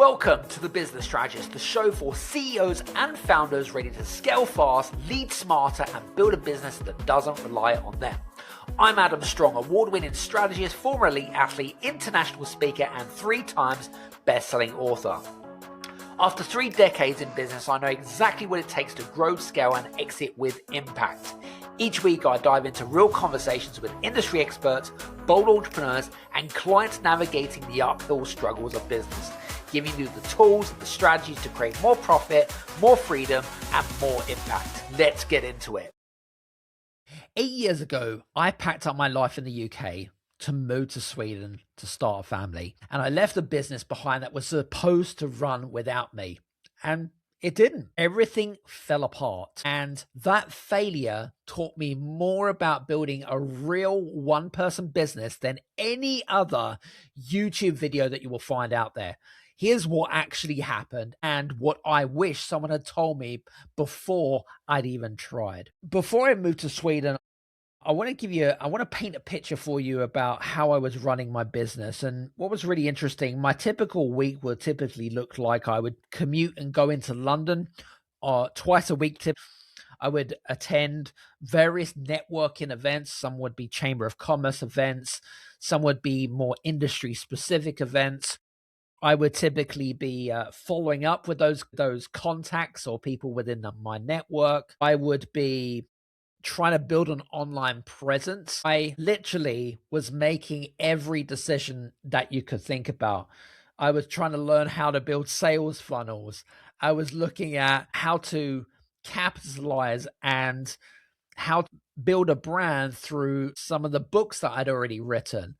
Welcome to The Business Strategist, the show for CEOs and founders ready to scale fast, lead smarter, and build a business that doesn't rely on them. I'm Adam Strong, award-winning strategist, former elite athlete, international speaker, and 3 times best-selling author. After 3 decades in business, I know exactly what it takes to grow, scale, and exit with impact. Each week, I dive into real conversations with industry experts, bold entrepreneurs, and clients navigating the uphill struggles of business, giving you the tools and the strategies to create more profit, more freedom, and more impact. Let's get into it. 8 years ago, I packed up my life in the UK to move to Sweden to start a family. And I left a business behind that was supposed to run without me. And it didn't. Everything fell apart. And that failure taught me more about building a real one-person business than any other YouTube video that you will find out there. Here's what actually happened and what I wish someone had told me before I'd even tried. Before I moved to Sweden, I want to paint a picture for you about how I was running my business. And what was really interesting, my typical week would typically look like I would commute and go into London twice a week. I would attend various networking events. Some would be Chamber of Commerce events. Some would be more industry specific events. I would typically be following up with those contacts or people within my network. I would be trying to build an online presence. I literally was making every decision that you could think about. I was trying to learn how to build sales funnels. I was looking at how to capitalize and how to build a brand through some of the books that I'd already written.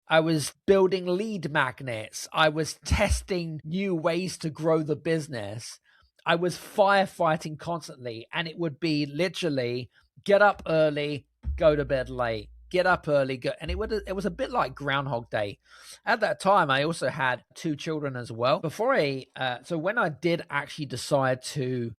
I was building lead magnets. I was testing new ways to grow the business. I was firefighting constantly, and it would be literally get up early, go to bed late, get up early, go. And it was a bit like Groundhog Day. At that time, I also had 2 children as well. So when I did actually decide to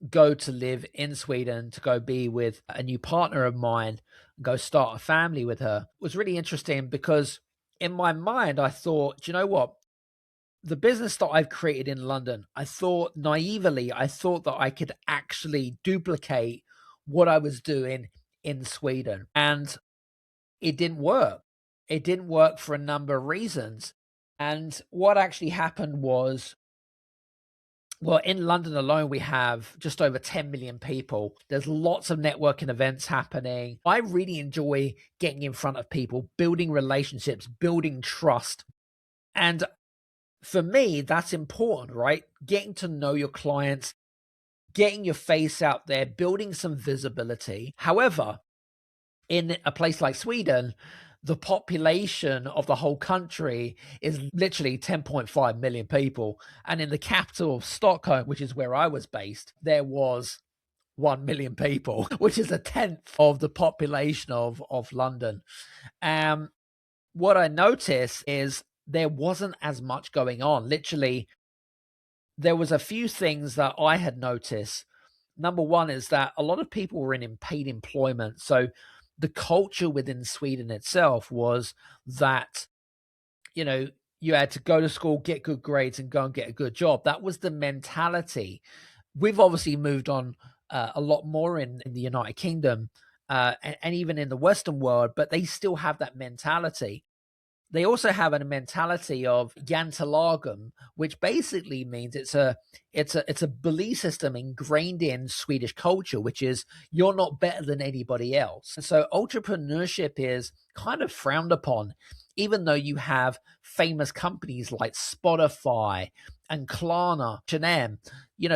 go to live in Sweden, to go be with a new partner of mine, go start a family with her, it was really interesting because in my mind, I thought, do you know what? The business that I've created in London, I thought that I could actually duplicate what I was doing in Sweden. And it didn't work. It didn't work for a number of reasons. And what actually happened was, well, in London alone, we have just over 10 million people. There's lots of networking events happening. I really enjoy getting in front of people, building relationships, building trust. And for me, that's important, right? Getting to know your clients, getting your face out there, building some visibility. However, in a place like Sweden, the population of the whole country is literally 10.5 million people. And in the capital of Stockholm, which is where I was based, there was 1 million people, which is 1/10 of the population of London. What I noticed is there wasn't as much going on. Literally, there was a few things that I had noticed. Number one is that a lot of people were in paid employment. So the culture within Sweden itself was that, you had to go to school, get good grades, and go and get a good job. That was the mentality. We've obviously moved on a lot more in the United Kingdom and even in the Western world, but they still have that mentality. They also have a mentality of jantelagom, which basically means it's a belief system ingrained in Swedish culture, which is you're not better than anybody else. And so entrepreneurship is kind of frowned upon, even though you have famous companies like Spotify and Klarna, H&M.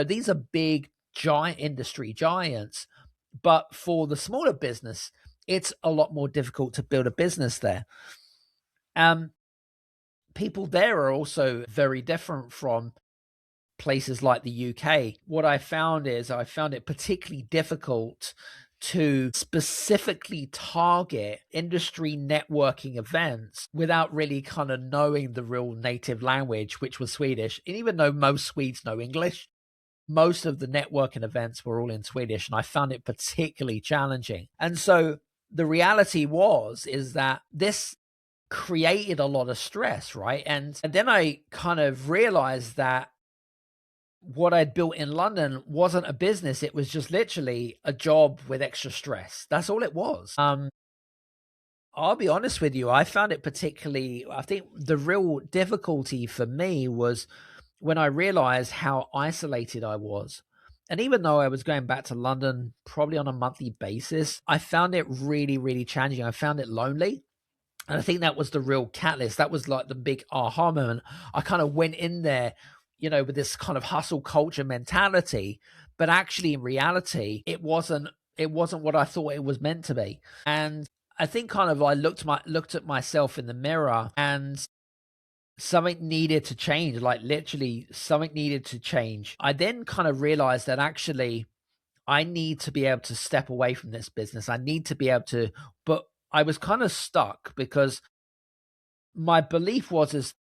These are big, giant industry giants. But for the smaller business, it's a lot more difficult to build a business there. People there are also very different from places like the UK. What I found it particularly difficult to specifically target industry networking events without really kind of knowing the real native language, which was Swedish. And even though most Swedes know English, most of the networking events were all in Swedish, and I found it particularly challenging. And so the reality is that this created a lot of stress, right? And then I kind of realized that what I'd built in London wasn't a business. It was just literally a job with extra stress. That's all it was. I'll be honest with you. I found it particularly, I think the real difficulty for me was when I realized how isolated I was. And even though I was going back to London probably on a monthly basis, I found it really, really challenging. I found it lonely. And I think that was the real catalyst. That was like the big aha moment. I kind of went in there, with this kind of hustle culture mentality, but actually in reality, it wasn't what I thought it was meant to be. And I think kind of I looked at myself in the mirror and something needed to change, like literally something needed to change. I then kind of realized that actually I need to be able to step away from this business. I need to be able to, but I was kind of stuck because my belief was is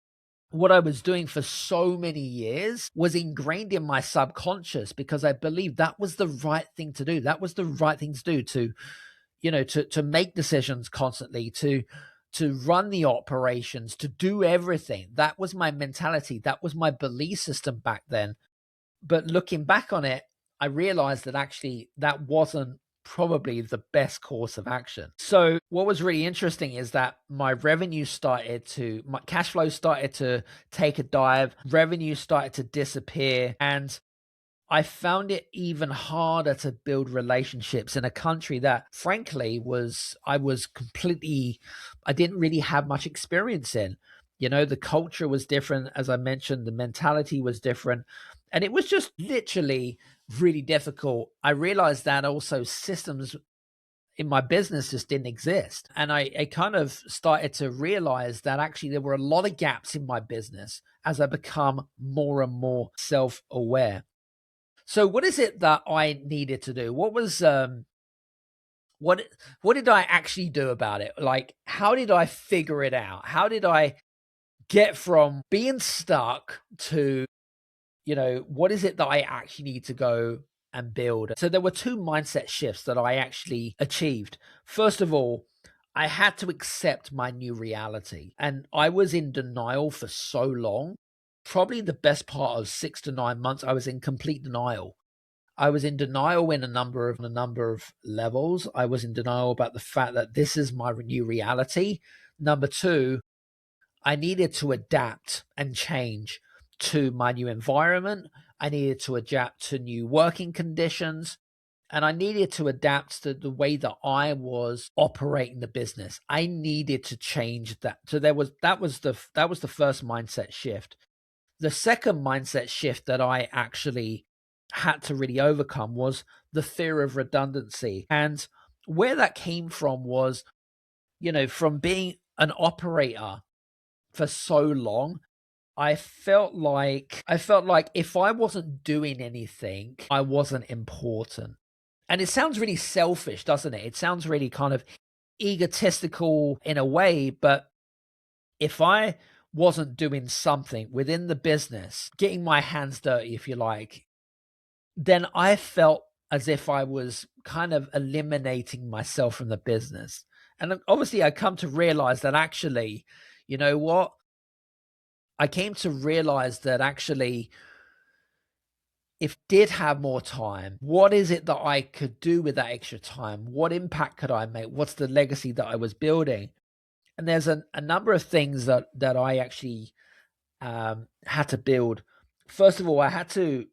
what I was doing for so many years was ingrained in my subconscious because I believed that was the right thing to do. That was the right thing to do to make decisions constantly, to run the operations, to do everything. That was my mentality. That was my belief system back then. But looking back on it, I realized that actually that wasn't probably the best course of action. So what was really interesting is that my cash flow started to take a dive, revenue started to disappear, and I found it even harder to build relationships in a country that frankly I didn't really have much experience in. The culture was different, as I mentioned, the mentality was different, and it was just literally really difficult. I realized that also systems in my business just didn't exist. And I kind of started to realize that actually there were a lot of gaps in my business as I become more and more self-aware. So what is it that I needed to do? What did I actually do about it? Like, how did I figure it out? How did I get from being stuck to, what is it that I actually need to go and build? So there were two mindset shifts that I actually achieved. First of all, I had to accept my new reality. And I was in denial for so long. Probably the best part of 6 to 9 months, I was in complete denial. I was in denial in a number of levels. I was in denial about the fact that this is my new reality. Number two, I needed to adapt and change to my new environment. I needed to adapt to new working conditions. And I needed to adapt to the way that I was operating the business. I needed to change that. So that was the first mindset shift. The second mindset shift that I actually had to really overcome was the fear of redundancy. And where that came from was, from being an operator for so long, I felt like if I wasn't doing anything, I wasn't important. And it sounds really selfish, doesn't it? It sounds really kind of egotistical in a way, but if I wasn't doing something within the business, getting my hands dirty, if you like, then I felt as if I was kind of eliminating myself from the business. And obviously, I come to realize that actually, you know what? I came to realize that actually, if I did have more time, what is it that I could do with that extra time? What impact could I make? What's the legacy that I was building? And there's a number of things that I actually had to build. First of all, I had to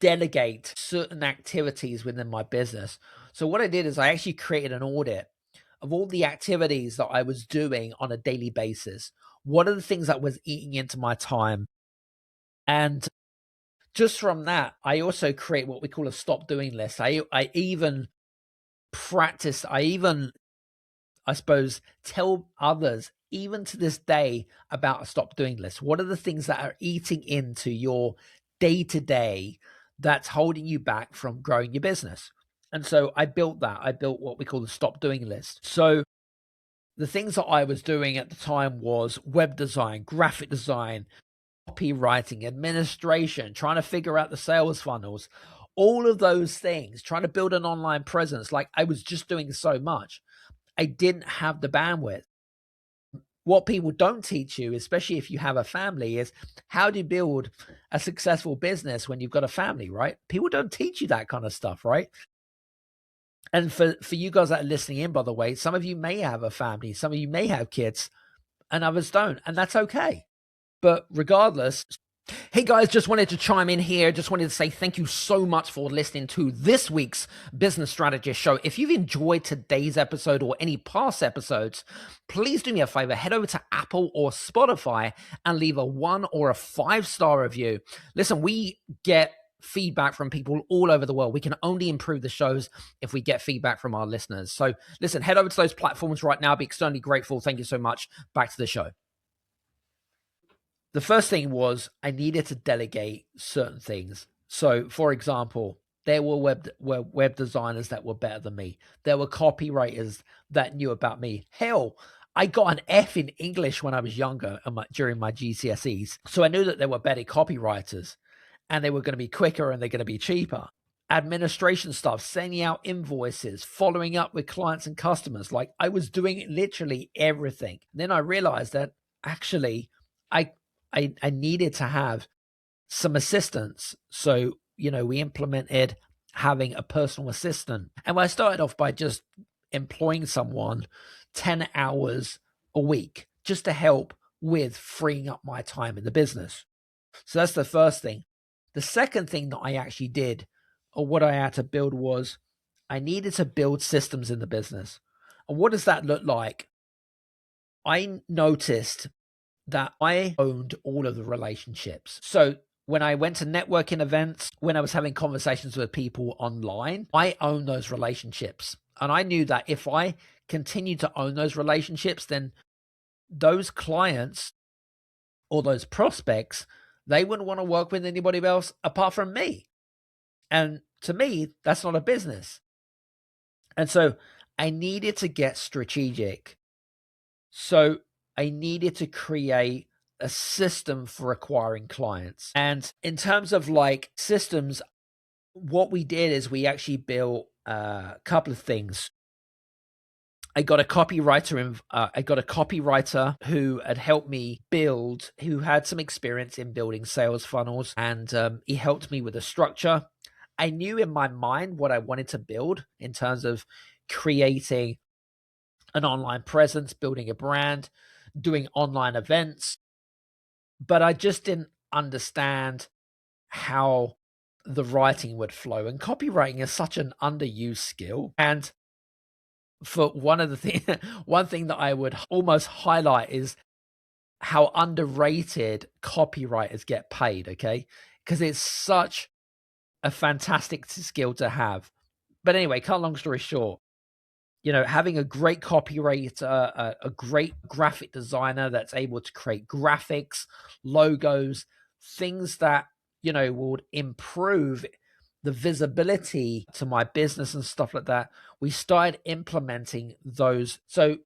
delegate certain activities within my business. So what I did is I actually created an audit of all the activities that I was doing on a daily basis. What are the things that was eating into my time? And just from that, I also create what we call a stop doing list. I even practice, I suppose, tell others, even to this day, about a stop doing list. What are the things that are eating into your day to day that's holding you back from growing your business? And so I built that. I built what we call the stop doing list. So the things that I was doing at the time was web design, graphic design, copywriting, administration, trying to figure out the sales funnels, all of those things, trying to build an online presence. Like I was just doing so much. I didn't have the bandwidth. What people don't teach you, especially if you have a family, is how do you build a successful business when you've got a family, right? People don't teach you that kind of stuff, right? And for you guys that are listening in, by the way, some of you may have a family, some of you may have kids, and others don't, and that's okay. But regardless, hey guys, just wanted to chime in here. Just wanted to say thank you so much for listening to this week's Business Strategist Show. If you've enjoyed today's episode or any past episodes, please do me a favor, head over to Apple or Spotify and leave a 1 or a 5-star review. Listen, we get feedback from people all over the world. We can only improve the shows if we get feedback from our listeners. So listen, head over to those platforms right now. Be extremely grateful. Thank you so much. Back to the show. The first thing was I needed to delegate certain things. So, for example, there were web designers that were better than me. There were copywriters that knew about me. Hell, I got an F in English when I was younger during my GCSEs. So I knew that there were better copywriters and they were going to be quicker and they're going to be cheaper. Administration stuff, sending out invoices, following up with clients and customers. Like I was doing literally everything. Then I realized that actually I needed to have some assistance. So, we implemented having a personal assistant. And I started off by just employing someone 10 hours a week just to help with freeing up my time in the business. So that's the first thing. The second thing that I actually did, or what I had to build, was I needed to build systems in the business. And what does that look like? I noticed that I owned all of the relationships. So when I went to networking events, when I was having conversations with people online, I own those relationships. And I knew that if I continued to own those relationships, then those clients or those prospects, they wouldn't want to work with anybody else apart from me. And to me, that's not a business. And so I needed to get strategic. So I needed to create a system for acquiring clients. And in terms of like systems, what we did is we actually built a couple of things. I got a copywriter who had helped me build, who had some experience in building sales funnels, and he helped me with the structure. I knew in my mind what I wanted to build in terms of creating an online presence, building a brand, doing online events, but I just didn't understand how the writing would flow. And copywriting is such an underused skill. And for one thing that I would almost highlight is how underrated copywriters get paid, okay? Because it's such a fantastic skill to have. But anyway, cut a long story short, having a great copywriter, a great graphic designer that's able to create graphics, logos, things that, would improve the visibility to my business and stuff like that. We started implementing those. So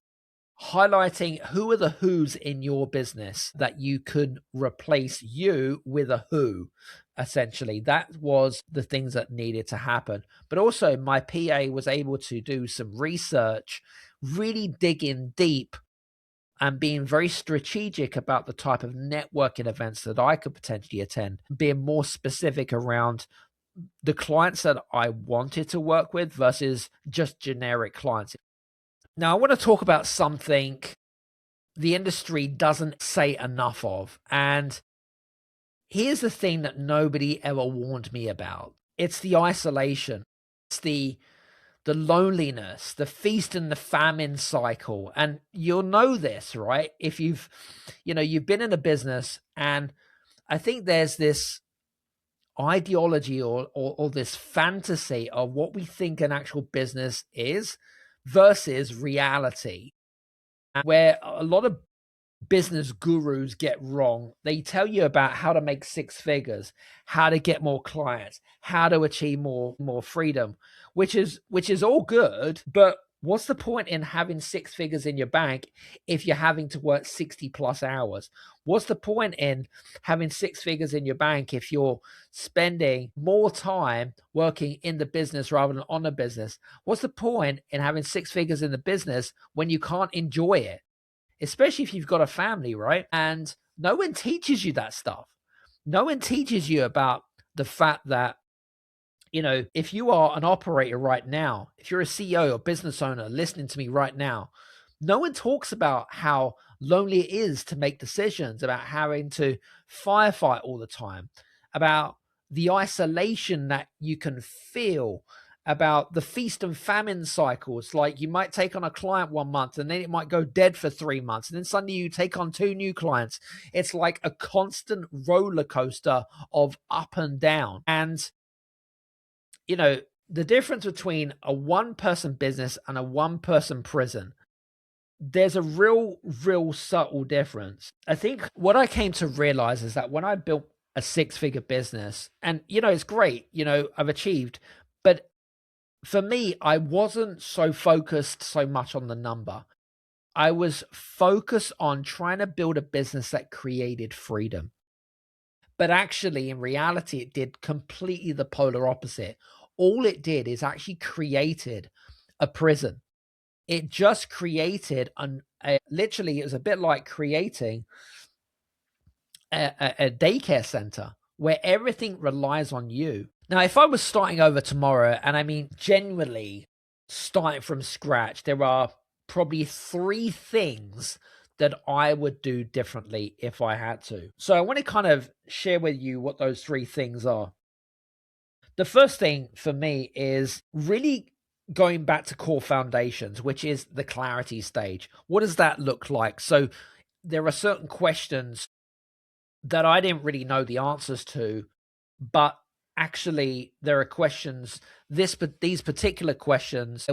highlighting who are the who's in your business that you could replace you with a who. Essentially, that was the things that needed to happen. But also my PA was able to do some research, really dig in deep and being very strategic about the type of networking events that I could potentially attend, being more specific around the clients that I wanted to work with versus just generic clients. Now, I want to talk about something the industry doesn't say enough of. And here's the thing that nobody ever warned me about. It's the isolation. It's the loneliness, the feast and the famine cycle. And you'll know this, right? If you've been in a business, and I think there's this ideology or this fantasy of what we think an actual business is versus reality, where a lot of business gurus get wrong. They tell you about how to make 6 figures, how to get more clients, how to achieve more freedom, which is all good, but what's the point in having 6 figures in your bank if you're having to work 60 plus hours? What's the point in having 6 figures in your bank if you're spending more time working in the business rather than on the business? What's the point in having 6 figures in the business when you can't enjoy it? especially if you've got a family, right? And no one teaches you that stuff. No one teaches you about the fact that, if you are an operator right now, if you're a CEO or business owner listening to me right now, no one talks about how lonely it is to make decisions, about having to firefight all the time, about the isolation that you can feel, about the feast and famine cycles. Like, you might take on a client 1 month and then it might go dead for 3 months. And then suddenly you take on 2 new clients. It's like a constant roller coaster of up and down. And the difference between a one-person business and a one-person prison, there's a real subtle difference. I think what I came to realize is that when I built a six-figure business, and it's great, I've achieved, but for me, I wasn't so focused so much on the number. I was focused on trying to build a business that created freedom. But actually, in reality, it did completely the polar opposite. All it did is actually created a prison. It just created literally, it was a bit like creating a daycare center where everything relies on you. Now, if I was starting over tomorrow, and I mean genuinely starting from scratch, there are probably 3 things that I would do differently if I had to. So I want to kind of share with you what those 3 things are. The first thing for me is really going back to core foundations, which is the clarity stage. What does that look like? So there are certain questions that I didn't really know the answers to, but actually there are questions, these particular questions,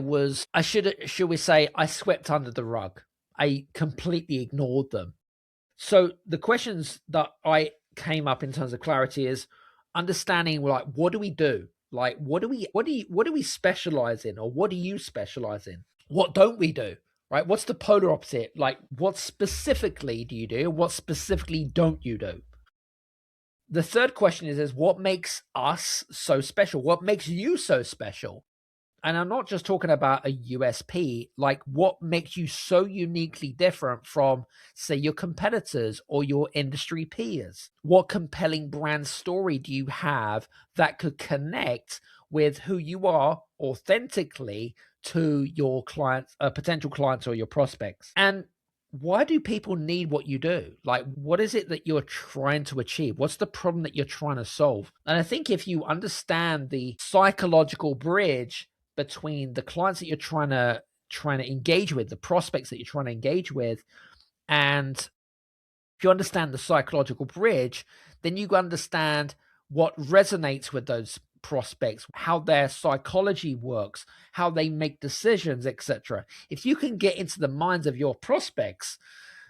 should we say, I swept under the rug. I completely ignored them. So the questions that I came up in terms of clarity is understanding, like, what do we do? Like, what do we specialize in, or what do you specialize in? What don't we do? Right? What's the polar opposite? Like, what specifically do you do? What specifically don't you do? The third question is what makes us so special? What makes you so special? And I'm not just talking about a USP, like what makes you so uniquely different from, say, your competitors or your industry peers? What compelling brand story do you have that could connect with who you are authentically to your clients, potential clients, or your prospects? And why do people need what you do? Like, what is it that you're trying to achieve? What's the problem that you're trying to solve? And I think if you understand the psychological bridge between the clients that you're trying to engage with, the prospects that you're trying to engage with, and if you understand the psychological bridge, then you understand what resonates with those prospects, how their psychology works, how they make decisions, etc. If you can get into the minds of your prospects,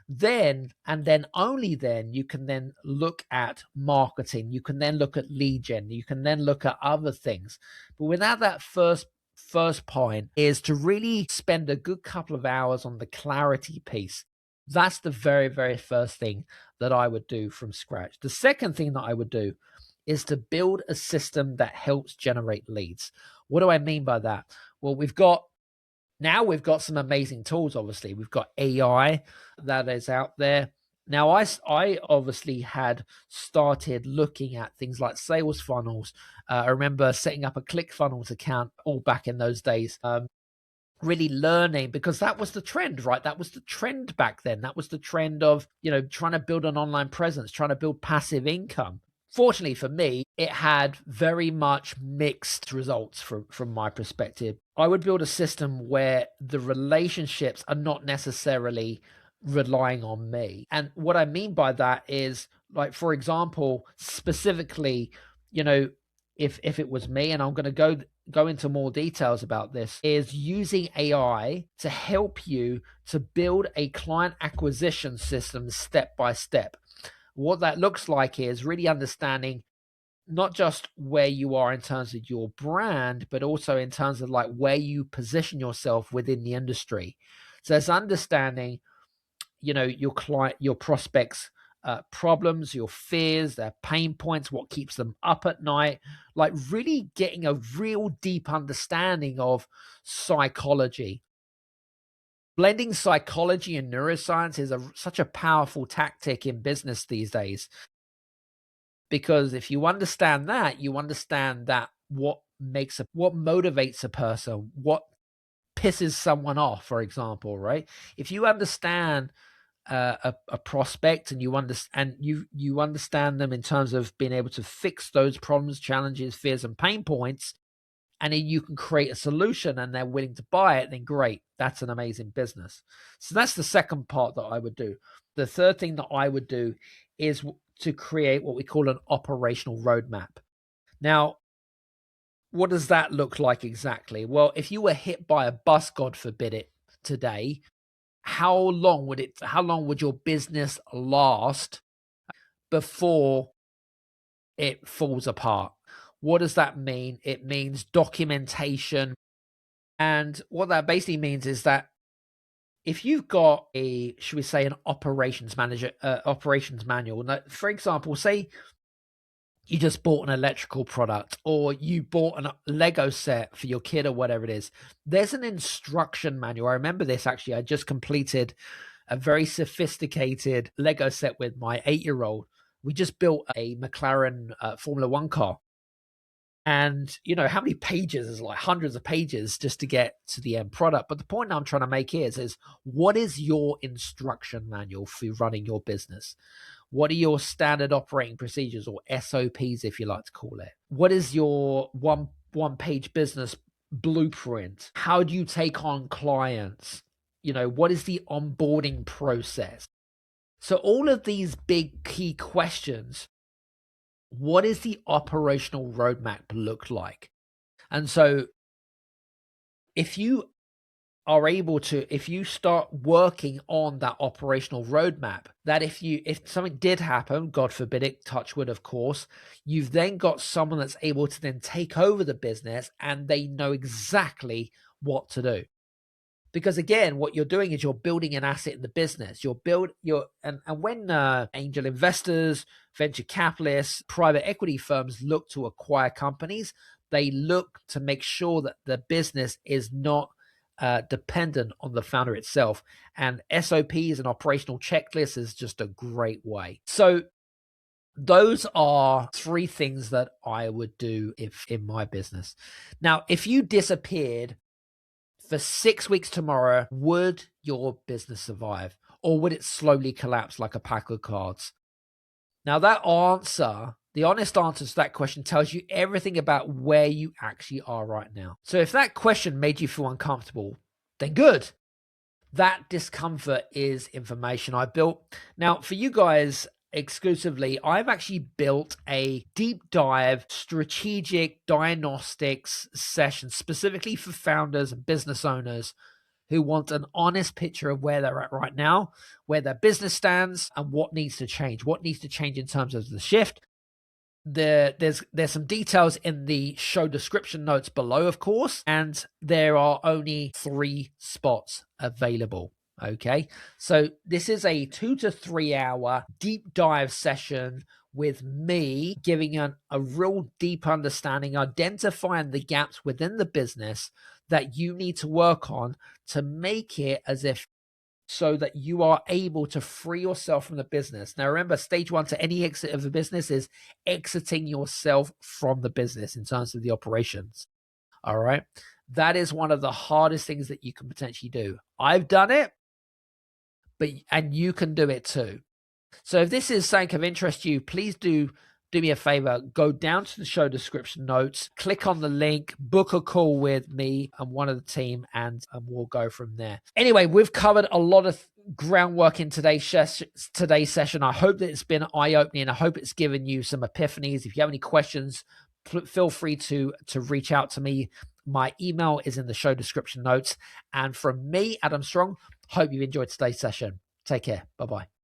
then and then only then you can then look at marketing, you can then look at lead gen, you can then look at other things. But without that first point is to really spend a good couple of hours on the clarity piece. That's the very, very first thing that I would do from scratch. The second thing that I would do is to build a system that helps generate leads. What do I mean by that? Well, we've got some amazing tools. Obviously, we've got AI that is out there. Now, I obviously had started looking at things like sales funnels. I remember setting up a ClickFunnels account all back in those days. Really learning, because that was the trend, right? That was the trend back then. That was the trend of, trying to build an online presence, trying to build passive income. Fortunately for me, it had very much mixed results from my perspective. I would build a system where the relationships are not necessarily relying on me. And what I mean by that is, like, for example, specifically, if it was me, and I'm going to go into more details about this, is using AI to help you to build a client acquisition system step by step. What that looks like is really understanding not just where you are in terms of your brand, but also in terms of like where you position yourself within the industry. So it's understanding, your client, your prospects, problems, your fears, their pain points, what keeps them up at night, like really getting a real deep understanding of psychology. Blending psychology and neuroscience is such a powerful tactic in business these days, because if you understand that, you understand that what motivates a person, what pisses someone off, for example, right? If you understand a prospect, and you understand them in terms of being able to fix those problems, challenges, fears, and pain points, and then you can create a solution and they're willing to buy it, then great. That's an amazing business. So that's the second part that I would do. The third thing that I would do is to create what we call an operational roadmap. Now, what does that look like exactly? Well, if you were hit by a bus, God forbid it, today, how long would your business last before it falls apart? What does that mean? It means documentation. And what that basically means is that if you've got should we say, an operations manual, for example, say you just bought an electrical product, or you bought a Lego set for your kid or whatever it is, there's an instruction manual. I remember this actually. I just completed a very sophisticated Lego set with my 8-year-old. We just built a McLaren Formula One car. And you know how many pages? Is like hundreds of pages just to get to the end product. But the point I'm trying to make here is what is your instruction manual for running your business? What are your standard operating procedures, or SOPs, if you like to call it? What is your one page business blueprint? How do you take on clients? You know, what is the onboarding process? So all of these big key questions, what is the operational roadmap look like? And so if you are able to, if you start working on that operational roadmap, that if something did happen, God forbid it, touch wood, of course, you've then got someone that's able to then take over the business and they know exactly what to do. Because again, what you're doing is you're building an asset in the business. And when angel investors, venture capitalists, private equity firms look to acquire companies, they look to make sure that the business is not dependent on the founder itself. And SOPs and operational checklists is just a great way. So those are 3 things that I would do if in my business. Now, if you disappeared for 6 weeks tomorrow, would your business survive, or would it slowly collapse like a pack of cards? Now, the honest answer to that question tells you everything about where you actually are right now. So if that question made you feel uncomfortable, then good. That discomfort is information I built. Now, for you guys exclusively, I've actually built a deep dive strategic diagnostics session specifically for founders and business owners who want an honest picture of where they're at right now, where their business stands, and what needs to change in terms of the shift. There's some details in the show description notes below, of course, and there are only 3 spots available. Okay, so this is a 2 to 3 hour deep dive session with me, giving a real deep understanding, identifying the gaps within the business that you need to work on to make it so that you are able to free yourself from the business. Now, remember, stage 1 to any exit of a business is exiting yourself from the business in terms of the operations. All right. That is one of the hardest things that you can potentially do. I've done it, and you can do it too. So if this is something of interest to you, please do me a favor, go down to the show description notes, click on the link, book a call with me and one of the team, and we'll go from there. Anyway, we've covered a lot of groundwork in today's session. I hope that it's been eye-opening. I hope it's given you some epiphanies. If you have any questions, feel free to reach out to me. My email is in the show description notes. And from me, Adam Strong, hope you enjoyed today's session. Take care. Bye-bye.